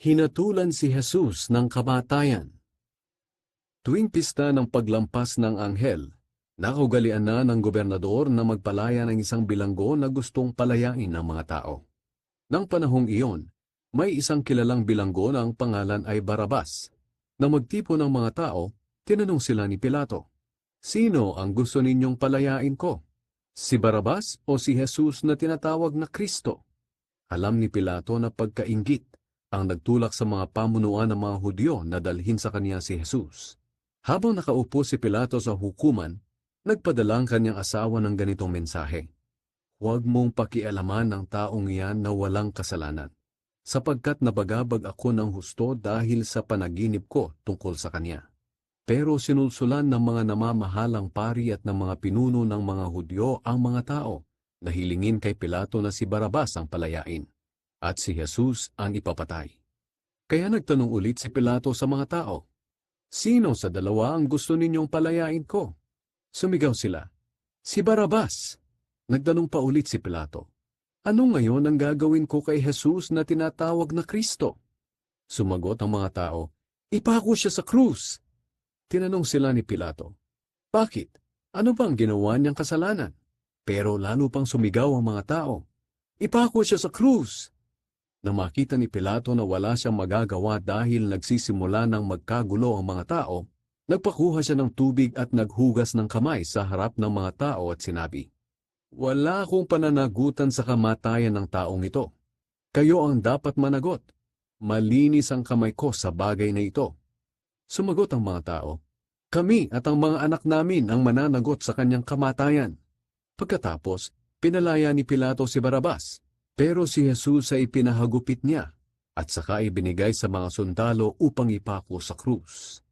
Hinatulan si Jesus ng kamatayan. Tuwing pista ng paglampas ng anghel, nakaugalian na ng gobernador na magpalaya ng isang bilanggo na gustong palayain ng mga tao. Nang panahong iyon, may isang kilalang bilanggo na ang pangalan ay Barabas. Nang magtipon ng mga tao, tinanong sila ni Pilato, "Sino ang gusto ninyong palayain ko? Si Barabas o si Jesus na tinatawag na Kristo?" Alam ni Pilato na pagkainggit ang nagtulak sa mga pamunuan ng mga Hudyo na dalhin sa kanya si Jesus. Habang nakaupo si Pilato sa hukuman, nagpadala ang kanyang asawa ng ganitong mensahe, "Huwag mong pakialaman ng taong iyan na walang kasalanan, sapagkat nabagabag ako ng husto dahil sa panaginip ko tungkol sa kanya." Pero sinulsulan ng mga namamahalang pari at ng mga pinuno ng mga Hudyo ang mga tao na hilingin kay Pilato na si Barabas ang palayain at si Jesus ang ipapatay. Kaya nagtanong ulit si Pilato sa mga tao, "Sino sa dalawa ang gusto ninyong palayain ko?" Sumigaw sila, "Si Barabas!" Nagtanong pa ulit si Pilato, "Ano ngayon ang gagawin ko kay Jesus na tinatawag na Kristo?" Sumagot ang mga tao, "Ipako siya sa krus!" Tinanong sila ni Pilato, "Bakit? Ano bang ginawa niyang kasalanan?" Pero lalo pang sumigaw ang mga tao, "Ipako siya sa krus!" Nang makita ni Pilato na wala siyang magagawa dahil nagsisimula ng magkagulo ang mga tao, nagpakuha siya ng tubig at naghugas ng kamay sa harap ng mga tao at sinabi, "Wala akong pananagutan sa kamatayan ng taong ito. Kayo ang dapat managot. Malinis ang kamay ko sa bagay na ito." Sumagot ang mga tao, "Kami at ang mga anak namin ang mananagot sa kanyang kamatayan." Pagkatapos, pinalaya ni Pilato si Barabas, pero si Jesus ay pinahagupit niya at saka ibinigay sa mga sundalo upang ipako sa krus.